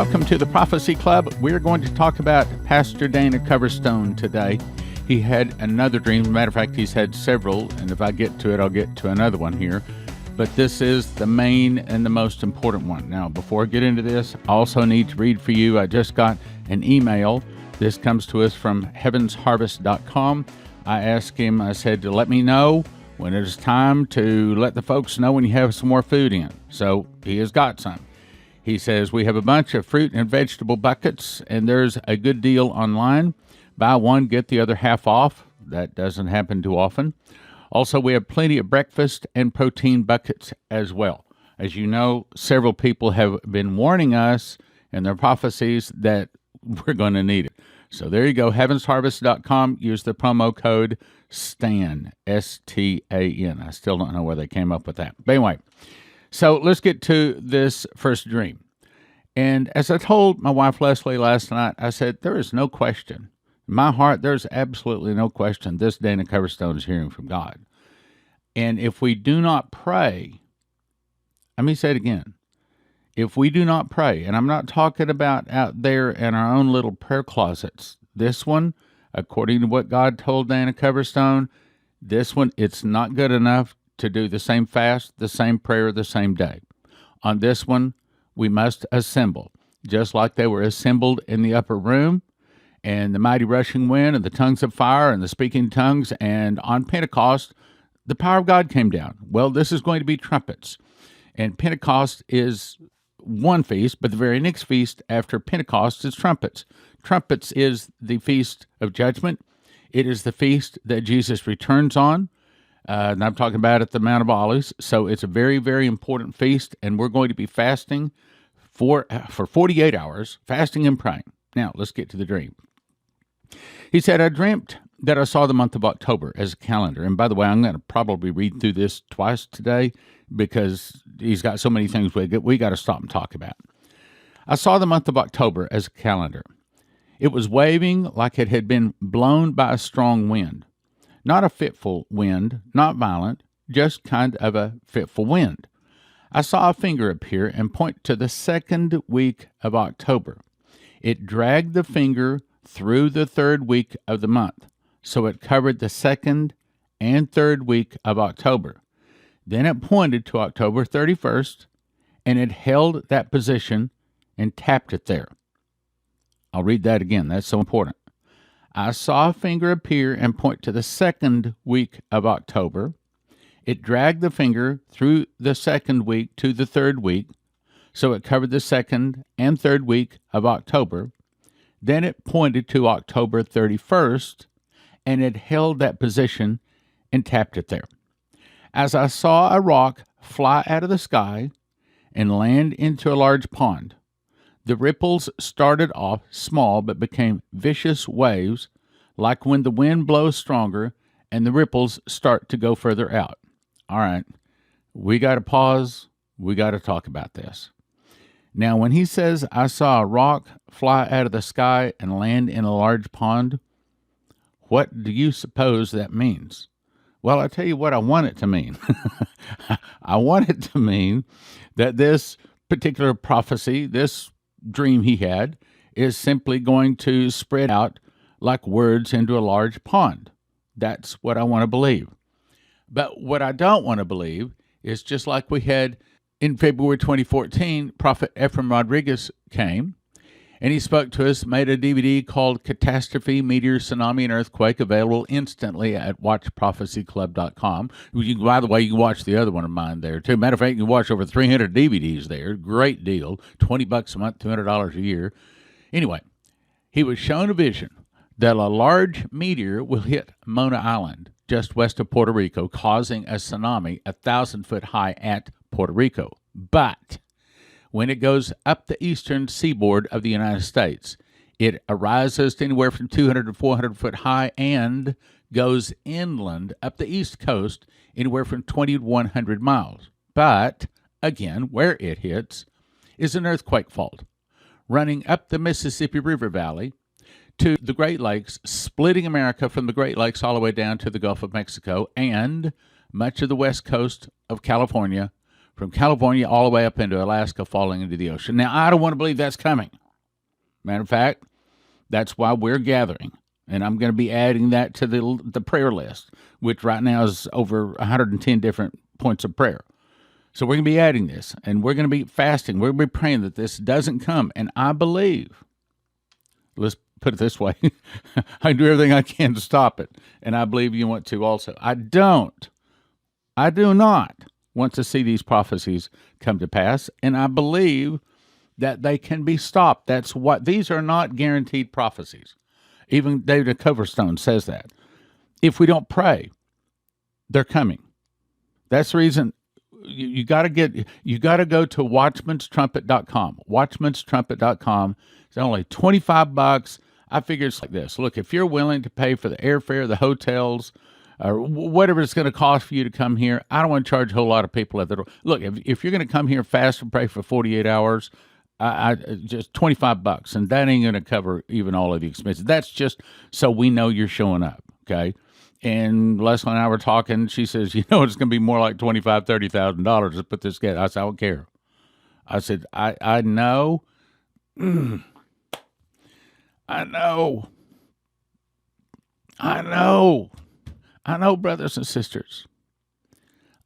welcome to the Prophecy Club. We're going to talk about Pastor Dana Coverstone today. He had another dream. As a matter of fact, he's had several, and if I get to it, I'll get to another one here. But this is the main and the most important one. Now, before I get into this, I also need to read for you. I just got an email. This comes to us from heavensharvest.com. I asked him, I said, to let me know when it is time to let the folks know when you have some more food in. So he has got some. He says, we have a bunch of fruit and vegetable buckets, and there's a good deal online. Buy one, get the other half off. That doesn't happen too often. Also, we have plenty of breakfast and protein buckets as well. As you know, several people have been warning us in their prophecies that we're going to need it. So there you go, heavensharvest.com. Use the promo code STAN, S-T-A-N. I still don't know where they came up with that. But anyway, so let's get to this first dream. And as I told my wife Leslie last night, I said, there is no question. In my heart, there's absolutely no question this Dana Coverstone is hearing from God. And if we do not pray, let me say it again. If we do not pray, and I'm not talking about out there in our own little prayer closets. This one, according to what God told Dana Coverstone, this one, it's not good enough to do the same fast, the same prayer, the same day. On this one, we must assemble, just like they were assembled in the upper room, and the mighty rushing wind, and the tongues of fire, and the speaking tongues, and on Pentecost, the power of God came down. Well, this is going to be trumpets, and Pentecost is one feast, but the very next feast after Pentecost is trumpets. Trumpets is the feast of judgment. It is the feast that Jesus returns on. And I'm talking about at the Mount of Olives. So it's a very, very important feast, and we're going to be fasting for 48 hours, fasting and praying. Now, let's get to the dream. He said, I dreamt that I saw the month of October as a calendar. And by the way, I'm going to probably read through this twice today because he's got so many things we got to stop and talk about. I saw the month of October as a calendar. It was waving like it had been blown by a strong wind. Not a fitful wind, not violent, just kind of a fitful wind. I saw a finger appear and point to the second week of October. It dragged the finger through the third week of the month, so it covered the second and third week of October. Then it pointed to October 31st, and it held that position and tapped it there. I'll read that again. That's so important. I saw a finger appear and point to the second week of October. It dragged the finger through the second week to the third week, so it covered the second and third week of October. Then it pointed to October 31st, and it held that position and tapped it there. As I saw a rock fly out of the sky and land into a large pond, the ripples started off small but became vicious waves, like when the wind blows stronger and the ripples start to go further out. All right, we got to pause. We got to talk about this. Now, when he says, I saw a rock fly out of the sky and land in a large pond, what do you suppose that means? Well, I'll tell you what I want it to mean. I want it to mean that this particular prophecy, this dream he had, is simply going to spread out like words into a large pond. That's what I want to believe. But what I don't want to believe is just like we had in February 2014, Prophet Ephraim Rodriguez came, and he spoke to us, made a DVD called Catastrophe, Meteor, Tsunami, and Earthquake, available instantly at watchprophecyclub.com. By the way, you can watch the other one of mine there, too. Matter of fact, you can watch over 300 DVDs there. Great deal. $20 a month, $200 a year. Anyway, he was shown a vision that a large meteor will hit Mona Island, just west of Puerto Rico, causing a tsunami 1,000 foot high at Puerto Rico. But when it goes up the eastern seaboard of the United States, it arises to anywhere from 200 to 400 foot high and goes inland up the east coast anywhere from 20 to 100 miles. But, again, where it hits is an earthquake fault running up the Mississippi River Valley to the Great Lakes, splitting America from the Great Lakes all the way down to the Gulf of Mexico and much of the west coast of California from California all the way up into Alaska, falling into the ocean. Now, I don't want to believe that's coming. Matter of fact, that's why we're gathering. And I'm going to be adding that to the prayer list, which right now is over 110 different points of prayer. So we're going to be adding this, and we're going to be fasting. We're going to be praying that this doesn't come. And I believe, let's put it this way, I do everything I can to stop it. And I believe you want to also. I do not want to see these prophecies come to pass. And I believe that they can be stopped. These are not guaranteed prophecies. Even Dana Coverstone says that. If we don't pray, they're coming. That's the reason you got to go to watchmanstrumpet.com. Watchmanstrumpet.com. It's only $25. I figure it's like this. Look, if you're willing to pay for the airfare, the hotels, or whatever it's going to cost for you to come here, I don't want to charge a whole lot of people at the door. Look, if you're going to come here fast and pray for 48 hours, I just $25, and that ain't going to cover even all of the expenses. That's just so we know you're showing up, okay? And Leslie and I were talking. She says, it's going to be more like $25,000, $30,000 to put this together. I said, I don't care. I said, I know. I know. I know, brothers and sisters.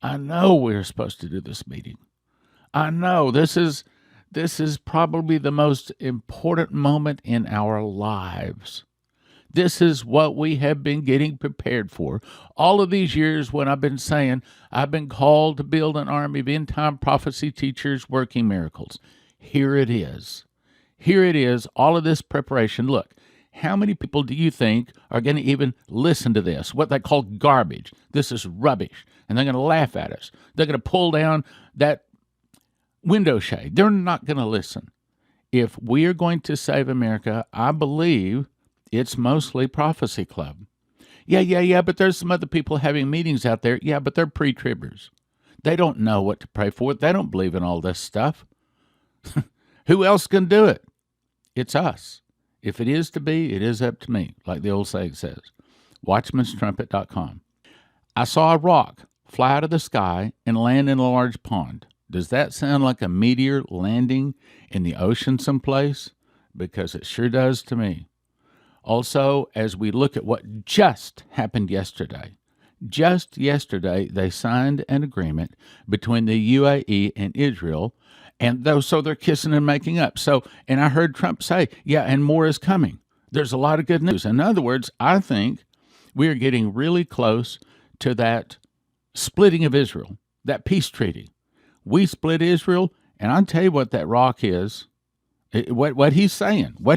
I know we're supposed to do this meeting. I know this is probably the most important moment in our lives. This is what we have been getting prepared for. All of these years when I've been saying, I've been called to build an army of end-time prophecy teachers working miracles. Here it is. Here it is, all of this preparation. Look, how many people do you think are going to even listen to this? What they call garbage. This is rubbish. And they're going to laugh at us. They're going to pull down that window shade. They're not going to listen. If we are going to save America, I believe it's mostly Prophecy Club. Yeah, but there's some other people having meetings out there. Yeah, but they're pre-tribbers. They don't know what to pray for. They don't believe in all this stuff. Who else can do it? It's us. If it is to be, it is up to me, like the old saying says. Watchmanstrumpet.com. I saw a rock fly out of the sky and land in a large pond. Does that sound like a meteor landing in the ocean someplace? Because it sure does to me. Also, as we look at what just happened yesterday, they signed an agreement between the UAE and Israel, and so they're kissing and making up. And I heard Trump say, yeah, and more is coming. There's a lot of good news. In other words, I think we are getting really close to that splitting of Israel, that peace treaty. We split Israel, and I'll tell you what that rock is. What he's saying. I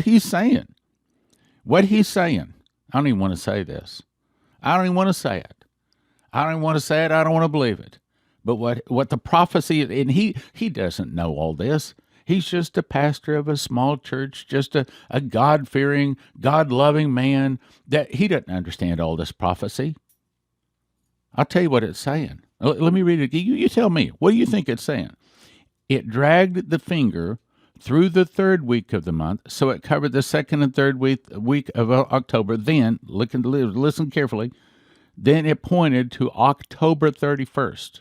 don't even want to say this. I don't even want to say it. I don't want to believe it. But what the prophecy, and he doesn't know all this. He's just a pastor of a small church, just a God-fearing, God-loving man, that he doesn't understand all this prophecy. I'll tell you what it's saying. Let me read it. You tell me. What do you think it's saying? It dragged the finger through the third week of the month, so it covered the second and third week of October. Then, listen carefully, then it pointed to October 31st.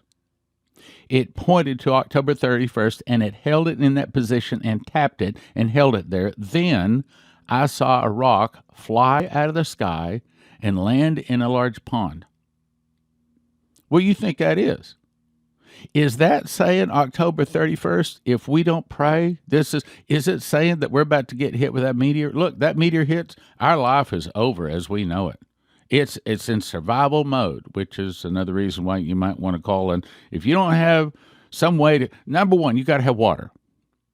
It pointed to October 31st, and it held it in that position and tapped it and held it there. Then I saw a rock fly out of the sky and land in a large pond. What do you think that is? Is that saying October 31st, if we don't pray, is it saying that we're about to get hit with that meteor? Look, that meteor hits, our life is over as we know it. It's in survival mode, which is another reason why you might want to call in. If you don't have some way to, number one, you got to have water.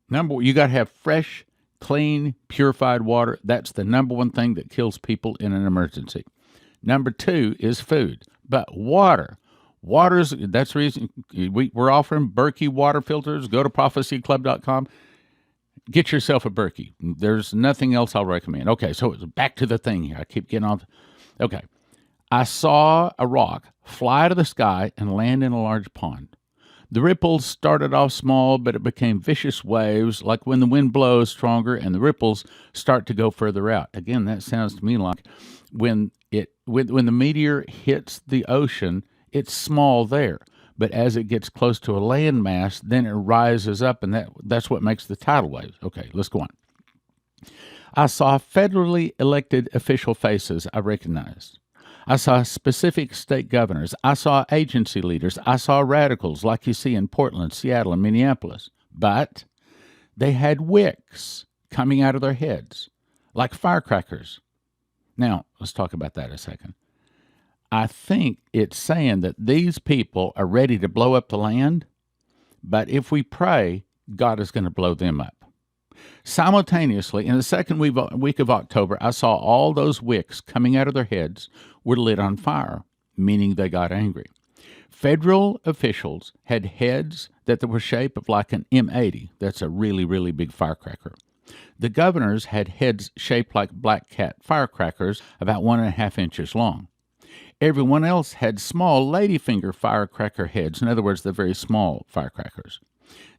You got to have fresh, clean, purified water. That's the number one thing that kills people in an emergency. Number two is food, but water. That's the reason we're offering Berkey water filters. Go to prophecyclub.com. Get yourself a Berkey. There's nothing else I'll recommend. Okay, so back to the thing here. I keep getting on. Okay, I saw a rock fly out of the sky and land in a large pond. The ripples started off small, but it became vicious waves, like when the wind blows stronger and the ripples start to go further out. Again, that sounds to me like when the meteor hits the ocean, it's small there. but as it gets close to a landmass, then it rises up, and that's what makes the tidal waves. Okay, let's go on. I saw federally elected official faces I recognized. I saw specific state governors. I saw agency leaders. I saw radicals like you see in Portland, Seattle, and Minneapolis. But they had wicks coming out of their heads, like firecrackers. Now, let's talk about that a second. I think it's saying that these people are ready to blow up the land, but if we pray, God is going to blow them up. Simultaneously, in the second week of October, I saw all those wicks coming out of their heads were lit on fire, meaning they got angry. Federal officials had heads that were shaped of like an M80. That's a really, really big firecracker. The governors had heads shaped like black cat firecrackers, about 1.5 inches long. Everyone else had small ladyfinger firecracker heads, in other words, the very small firecrackers.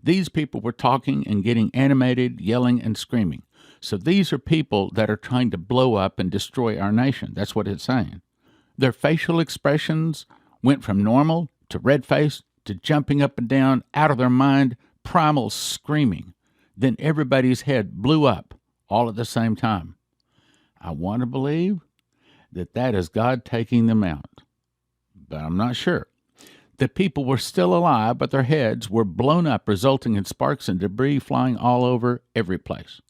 These people were talking and getting animated, yelling and screaming. So these are people that are trying to blow up and destroy our nation. That's what it's saying. Their facial expressions went from normal to red-faced to jumping up and down, out of their mind, primal screaming. Then everybody's head blew up all at the same time. I want to believe that is God taking them out, but I'm not sure. The people were still alive, but their heads were blown up, resulting in sparks and debris flying all over every place.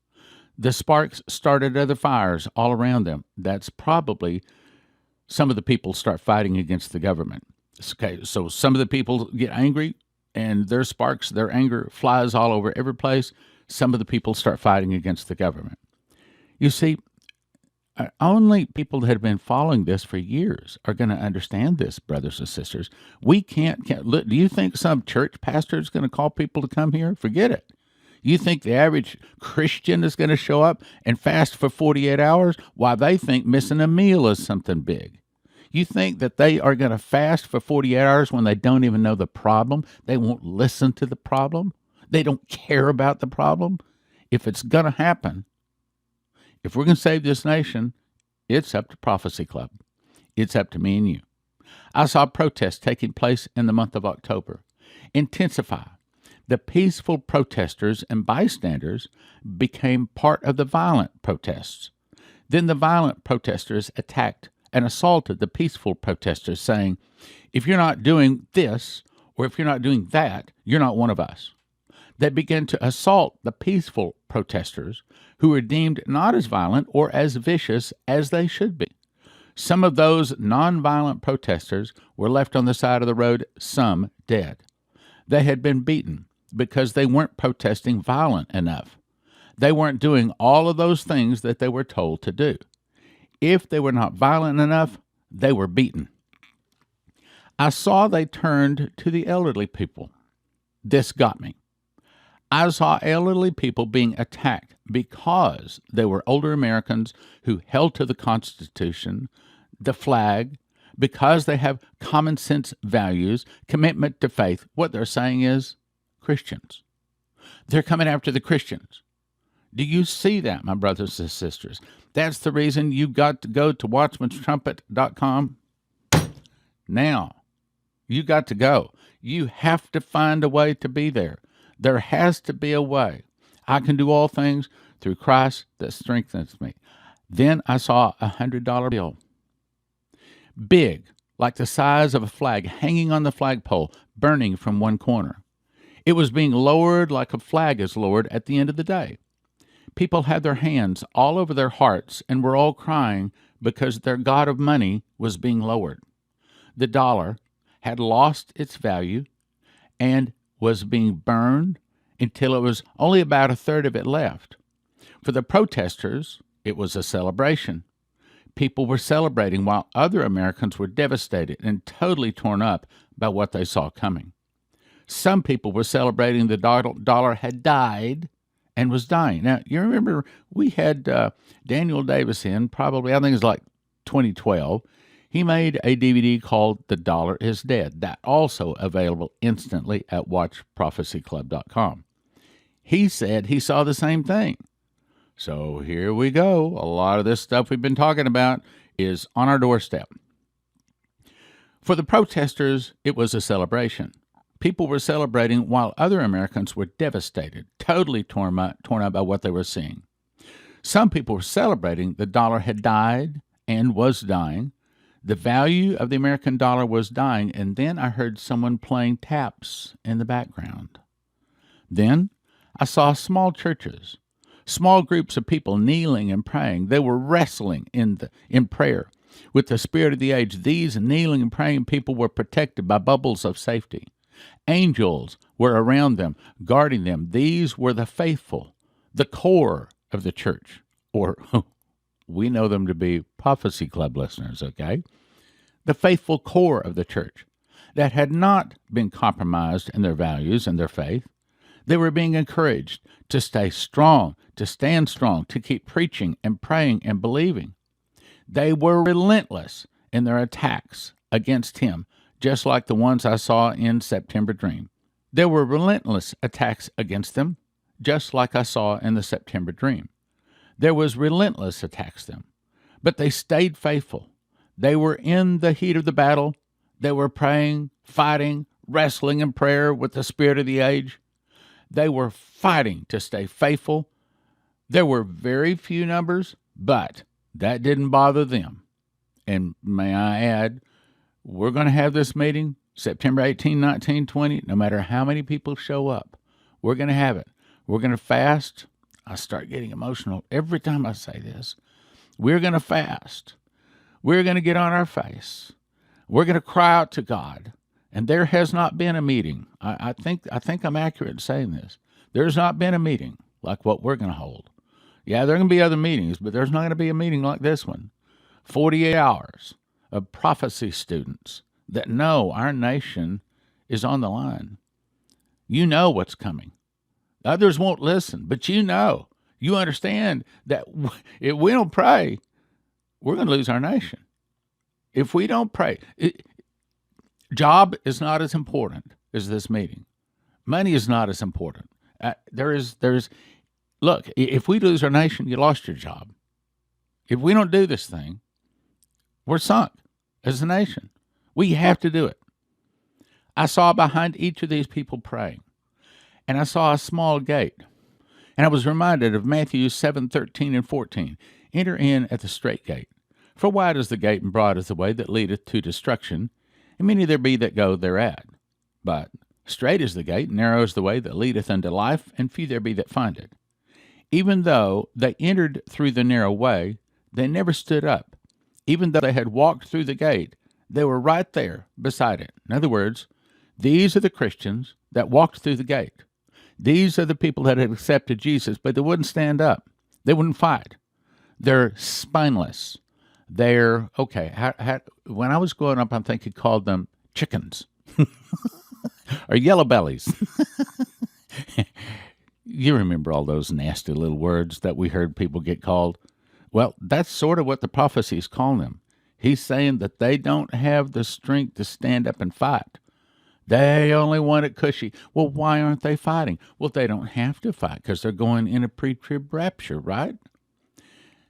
The sparks started other fires all around them. That's probably some of the people start fighting against the government. Okay, so some of the people get angry, and their sparks, their anger flies all over every place. Some of the people start fighting against the government. You see, only people that have been following this for years are going to understand this, brothers and sisters. We can't look, do you think some church pastor is going to call people to come here? Forget it. You think the average Christian is going to show up and fast for 48 hours? Why, they think missing a meal is something big. You think that they are going to fast for 48 hours when they don't even know the problem? They won't listen to the problem? They don't care about the problem? If it's going to happen, if we're going to save this nation, it's up to Prophecy Club. It's up to me and you. I saw protests taking place in the month of October intensify. The peaceful protesters and bystanders became part of the violent protests. Then the violent protesters attacked and assaulted the peaceful protesters, saying, if you're not doing this, or if you're not doing that, you're not one of us. They began to assault the peaceful protesters, who were deemed not as violent or as vicious as they should be. Some of those nonviolent protesters were left on the side of the road, some dead. They had been beaten because they weren't protesting violent enough. They weren't doing all of those things that they were told to do. If they were not violent enough, they were beaten. I saw they turned to the elderly people. This got me. I saw elderly people being attacked because they were older Americans who held to the Constitution, the flag, because they have common sense values, commitment to faith. What they're saying is Christians. They're coming after the Christians. Do you see that, my brothers and sisters? That's the reason you've got to go to watchmanstrumpet.com now. You got to go. You have to find a way to be there. There has to be a way. I can do all things through Christ that strengthens me. Then I saw a $100 bill. Big, like the size of a flag, hanging on the flagpole, burning from one corner. It was being lowered like a flag is lowered at the end of the day. People had their hands all over their hearts and were all crying because their god of money was being lowered. The dollar had lost its value and was being burned until it was only about a third of it left. For the protesters, it was a celebration. People were celebrating while other Americans were devastated and totally torn up by what they saw coming. Some people were celebrating the dollar had died and was dying. Now, you remember we had Daniel Davis in, probably, I think it was like 2012. He made a DVD called The Dollar is Dead. That also available instantly at watchprophecyclub.com. He said he saw the same thing. So here we go. A lot of this stuff we've been talking about is on our doorstep. For the protesters, it was a celebration. People were celebrating while other Americans were devastated, totally torn up by what they were seeing. Some people were celebrating the dollar had died and was dying. The value of the American dollar was dying, and then I heard someone playing taps in the background. Then I saw small churches, small groups of people kneeling and praying. They were wrestling in prayer with the spirit of the age. These kneeling and praying people were protected by bubbles of safety. Angels were around them, guarding them. These were the faithful, the core of the church, or we know them to be Prophecy Club listeners, okay? The faithful core of the church that had not been compromised in their values and their faith. They were being encouraged to stay strong, to stand strong, to keep preaching and praying and believing. They were relentless in their attacks against him, just like the ones I saw in September Dream. There were relentless attacks against them, just like I saw in the September Dream. There was relentless attacks them, but they stayed faithful. They were in the heat of the battle. They were praying, fighting, wrestling in prayer with the spirit of the age. They were fighting to stay faithful. There were very few numbers, but that didn't bother them. And may I add, we're going to have this meeting September 18, 19, 20, no matter how many people show up. We're going to have it. We're going to fast. I start getting emotional every time I say this. We're going to fast. We're going to get on our face. We're going to cry out to God. And there has not been a meeting. I think I'm accurate in saying this. There's not been a meeting like what we're going to hold. Yeah, there are going to be other meetings, but there's not going to be a meeting like this one. 48 hours of prophecy students that know our nation is on the line. You know what's coming. Others won't listen, but you know. You understand that if we don't pray, we're going to lose our nation. If we don't pray, job is not as important as this meeting. Money is not as important. Look, if we lose our nation, you lost your job. If we don't do this thing, we're sunk as a nation. We have to do it. I saw behind each of these people praying, and I saw a small gate. And I was reminded of Matthew 7:13 and 14. Enter in at the strait gate. For wide is the gate and broad is the way that leadeth to destruction, and many there be that go thereat. But strait is the gate, and narrow is the way that leadeth unto life, and few there be that find it. Even though they entered through the narrow way, they never stood up. Even though they had walked through the gate, they were right there beside it. In other words, these are the Christians that walked through the gate. These are the people that had accepted Jesus, but they wouldn't stand up. They wouldn't fight. They're spineless. They're, when I was growing up, I think he called them chickens or yellow bellies. You remember all those nasty little words that we heard people get called? Well, that's sort of what the prophecies call them. He's saying that they don't have the strength to stand up and fight. They only want it cushy. Well, why aren't they fighting? Well, they don't have to fight because they're going in a pre-trib rapture, right?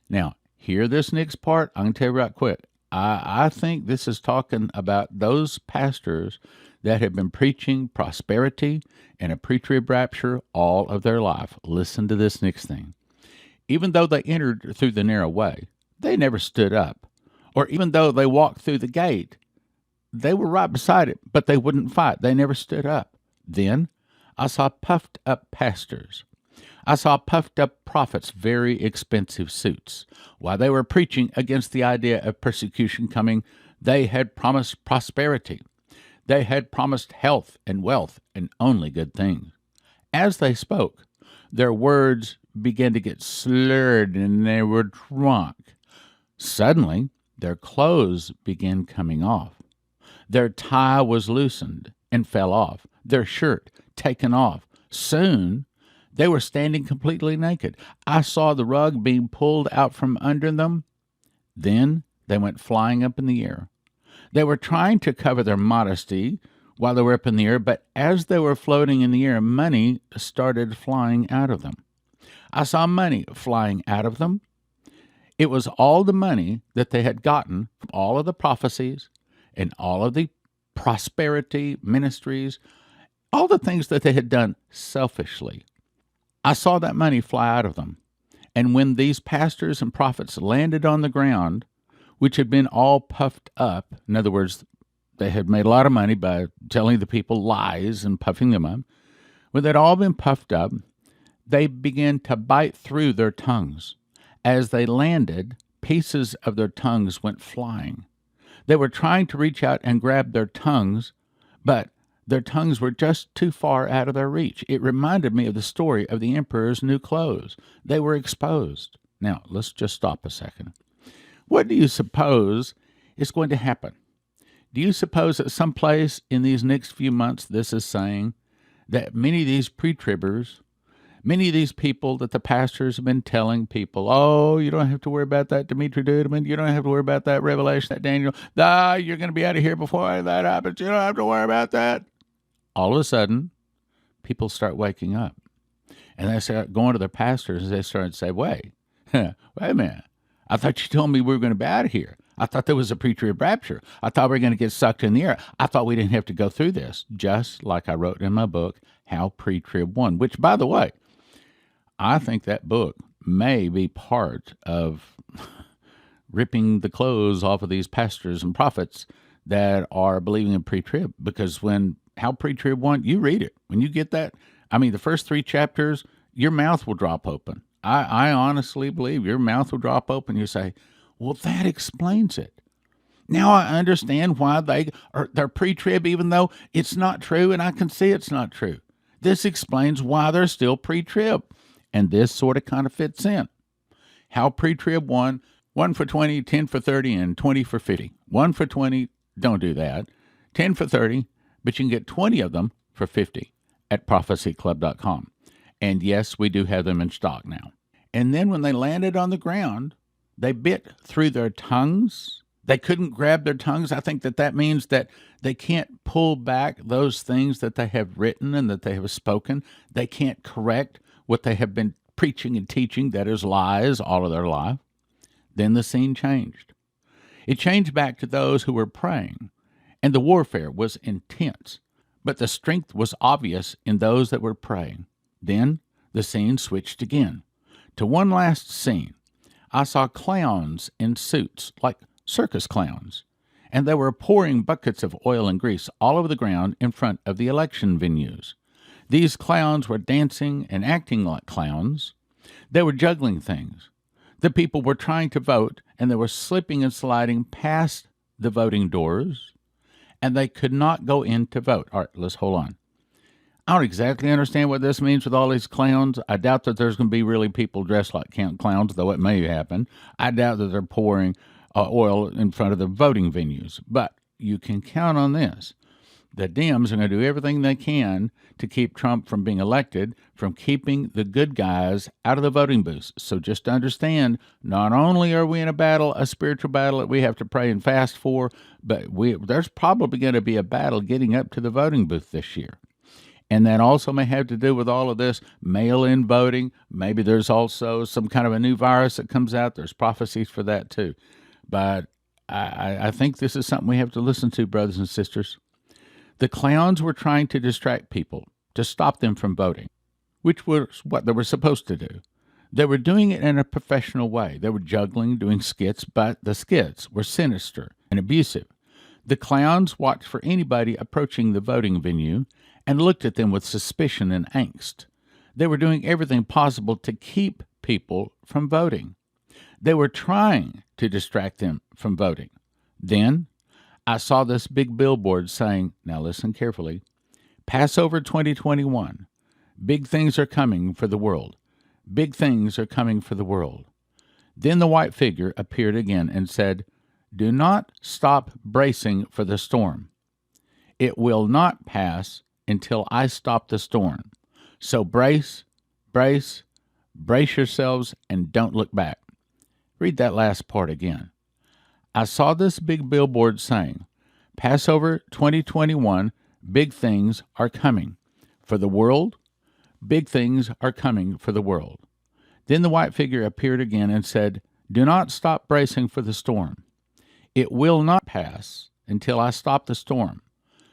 Now, hear this next part. I'm going to tell you right quick. I think this is talking about those pastors that have been preaching prosperity and a pre-trib rapture all of their life. Listen to this next thing. Even though they entered through the narrow way, they never stood up. Or even though they walked through the gate, they were right beside it, but they wouldn't fight. They never stood up. Then I saw puffed up pastors. I saw puffed up prophets, very expensive suits. While they were preaching against the idea of persecution coming, they had promised prosperity. They had promised health and wealth and only good things. As they spoke, their words began to get slurred and they were drunk. Suddenly, their clothes began coming off. Their tie was loosened and fell off, their shirt taken off. Soon, they were standing completely naked. I saw the rug being pulled out from under them. Then they went flying up in the air. They were trying to cover their modesty while they were up in the air, but as they were floating in the air, money started flying out of them. I saw money flying out of them. It was all the money that they had gotten from all of the prophecies and all of the prosperity ministries all the things that they had done selfishly. I saw that money fly out of them. And when these pastors and prophets landed on the ground, which had been all puffed up, in other words, they had made a lot of money by telling the people lies and puffing them up, when they'd all been puffed up, they began to bite through their tongues. As they landed, pieces of their tongues went flying. They were trying to reach out and grab their tongues, but their tongues were just too far out of their reach. It reminded me of the story of the emperor's new clothes. They were exposed. Now, let's just stop a second. What do you suppose is going to happen? Do you suppose that someplace in these next few months this is saying that many of these pre-tribbers, many of these people that the pastors have been telling people, oh, you don't have to worry about that Dimitri Duduman, you don't have to worry about that Revelation, that Daniel, you're going to be out of here before that happens, you don't have to worry about that. All of a sudden, people start waking up. And they start going to their pastors and they start to say, wait a minute. I thought you told me we were going to be out of here. I thought there was a pre-trib rapture. I thought we were going to get sucked in the air. I thought we didn't have to go through this. Just like I wrote in my book, How Pre-Trib Won, which, by the way, I think that book may be part of ripping the clothes off of these pastors and prophets that are believing in pre-trib, because when How Pre-Trib Won, you read it. When you get that, the first 3 chapters, your mouth will drop open. I honestly believe your mouth will drop open. You say, well, that explains it. Now I understand why they're pre-trib, even though it's not true, and I can see it's not true. This explains why they're still pre-trib. And this sort of kind of fits in. How Pre-Trib Won, 1 for 20, 10 for 30, and 20 for 50. 1 for 20, don't do that. 10 for 30, but you can get 20 of them for 50 at prophecyclub.com. And yes, we do have them in stock now. And then when they landed on the ground, they bit through their tongues. They couldn't grab their tongues. I think that means that they can't pull back those things that they have written and that they have spoken. They can't correct what they have been preaching and teaching, that is lies, all of their life. Then the scene changed. It changed back to those who were praying, and the warfare was intense, but the strength was obvious in those that were praying. Then the scene switched again to one last scene. I saw clowns in suits, like circus clowns, and they were pouring buckets of oil and grease all over the ground in front of the election venues. These clowns were dancing and acting like clowns. They were juggling things. The people were trying to vote, and they were slipping and sliding past the voting doors, and they could not go in to vote. All right, let's hold on. I don't exactly understand what this means with all these clowns. I doubt that there's going to be really people dressed like clowns, though it may happen. I doubt that they're pouring oil in front of the voting venues. But you can count on this. The Dems are going to do everything they can to keep Trump from being elected, from keeping the good guys out of the voting booths. So just understand, not only are we in a battle, a spiritual battle that we have to pray and fast for, but there's probably going to be a battle getting up to the voting booth this year. And that also may have to do with all of this mail-in voting. Maybe there's also some kind of a new virus that comes out. There's prophecies for that too. But I think this is something we have to listen to, brothers and sisters. The clowns were trying to distract people, to stop them from voting, which was what they were supposed to do. They were doing it in a professional way. They were juggling, doing skits, but the skits were sinister and abusive. The clowns watched for anybody approaching the voting venue and looked at them with suspicion and angst. They were doing everything possible to keep people from voting. They were trying to distract them from voting. Then I saw this big billboard saying, now listen carefully, Passover 2021, big things are coming for the world. Big things are coming for the world. Then the white figure appeared again and said, do not stop bracing for the storm. It will not pass until I stop the storm. So brace yourselves, and don't look back. Read that last part again. I saw this big billboard saying, Passover 2021, big things are coming for the world. Big things are coming for the world. Then the white figure appeared again and said, do not stop bracing for the storm. It will not pass until I stop the storm.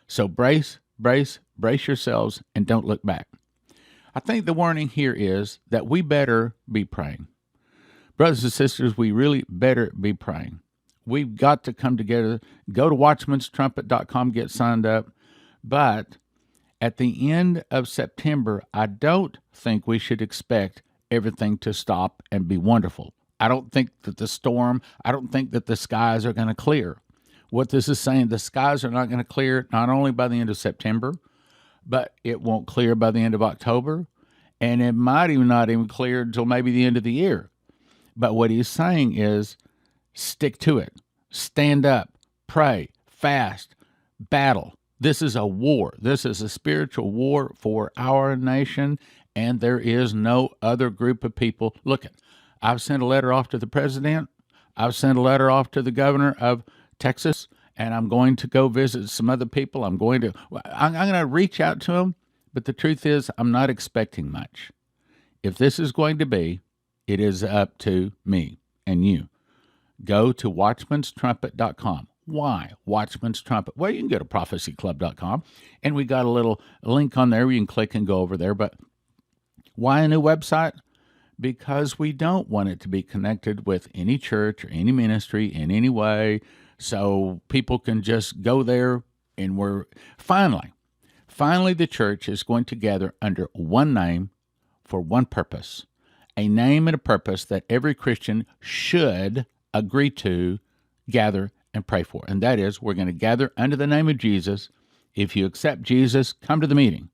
So brace brace yourselves, and don't look back. I think the warning here is that we better be praying. Brothers and sisters, we really better be praying. We've got to come together. Go to watchmanstrumpet.com, get signed up. But at the end of September, I don't think we should expect everything to stop and be wonderful. I don't think that I don't think that the skies are going to clear. What this is saying, the skies are not going to clear not only by the end of September, but it won't clear by the end of October, and it might even not even clear until maybe the end of the year. But what he's saying is, stick to it. Stand up, pray, fast, battle. This is a war. This is a spiritual war for our nation, and there is no other group of people. Look, I've sent a letter off to the president. I've sent a letter off to the governor of Texas, and I'm going to go visit some other people. I'm going to reach out to them, but the truth is I'm not expecting much. If this is going to be, it is up to me and you. Go to watchmanstrumpet.com. Why Watchman's Trumpet? Well, you can go to prophecyclub.com, and we got a little link on there where you can click and go over there. But why a new website? Because we don't want it to be connected with any church or any ministry in any way, so people can just go there, and we're finally the church is going to gather under one name for one purpose, a name and a purpose that every Christian should agree to, gather, and pray for. And that is, we're going to gather under the name of Jesus. If you accept Jesus, come to the meeting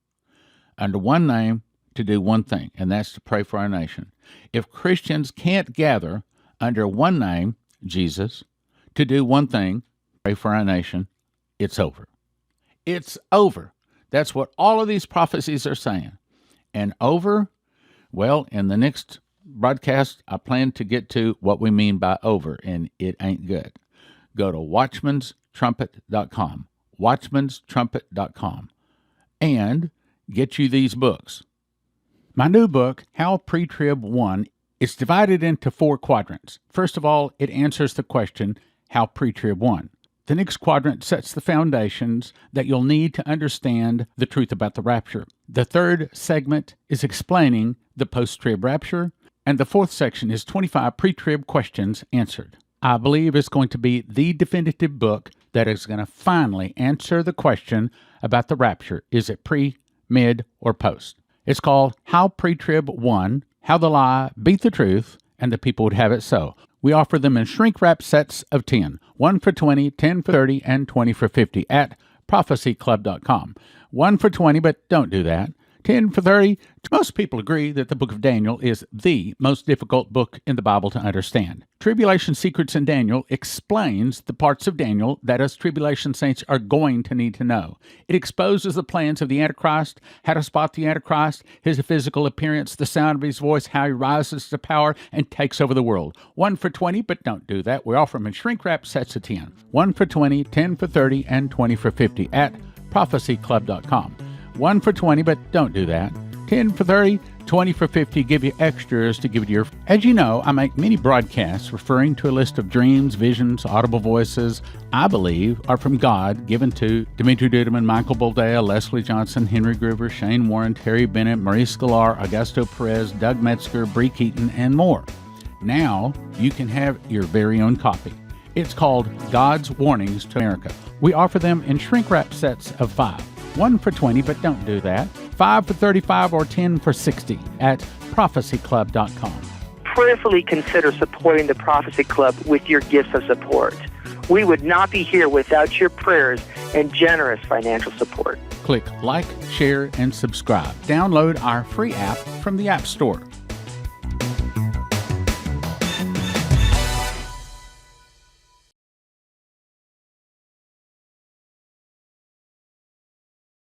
under one name to do one thing, and that's to pray for our nation. If Christians can't gather under one name, Jesus, to do one thing, pray for our nation, it's over. It's over. That's what all of these prophecies are saying. And over, well, in the next broadcast, I plan to get to what we mean by over, and it ain't good. Go to watchmanstrumpet.com, watchmanstrumpet.com, and get you these books. My new book, How Pre-Trib Won, is divided into 4 quadrants. First of all, it answers the question, how pre-trib won. The next quadrant sets the foundations that you'll need to understand the truth about the rapture. The third segment is explaining the post-trib rapture, and the fourth section is 25 pre-trib questions answered. I believe it's going to be the definitive book that is going to finally answer the question about the rapture. Is it pre, mid, or post? It's called How Pre-Trib Won, How the Lie Beat the Truth, and the People Would Have It So. We offer them in shrink-wrap sets of 10, 1 for 20, 10 for 30, and 20 for 50 at prophecyclub.com. 1 for 20, but don't do that. 10 for 30. Most people agree that the book of Daniel is the most difficult book in the Bible to understand. Tribulation Secrets in Daniel explains the parts of Daniel that us tribulation saints are going to need to know. It exposes the plans of the Antichrist, how to spot the Antichrist, his physical appearance, the sound of his voice, how he rises to power and takes over the world. 1 for 20, but don't do that. We offer them in shrink-wrap sets of 10. 1 for 20, 10 for 30, and 20 for 50 at prophecyclub.com. 1 for 20, but don't do that. 10 for 30, 20 for 50, give you extras to give to your... As you know, I make many broadcasts referring to a list of dreams, visions, audible voices I believe are from God, given to Dimitri Duduman, Michael Boldea, Leslie Johnson, Henry Gruver, Shane Warren, Terry Bennett, Maurice Sklar, Augusto Perez, Doug Metzger, Bree Keaton, and more. Now you can have your very own copy. It's called God's Warnings to America. We offer them in shrink-wrap sets of 5. 1 for 20, but don't do that. 5 for 35 or 10 for 60 at prophecyclub.com. Prayerfully consider supporting the Prophecy Club with your gifts of support. We would not be here without your prayers and generous financial support. Click like, share, and subscribe. Download our free app from the App Store.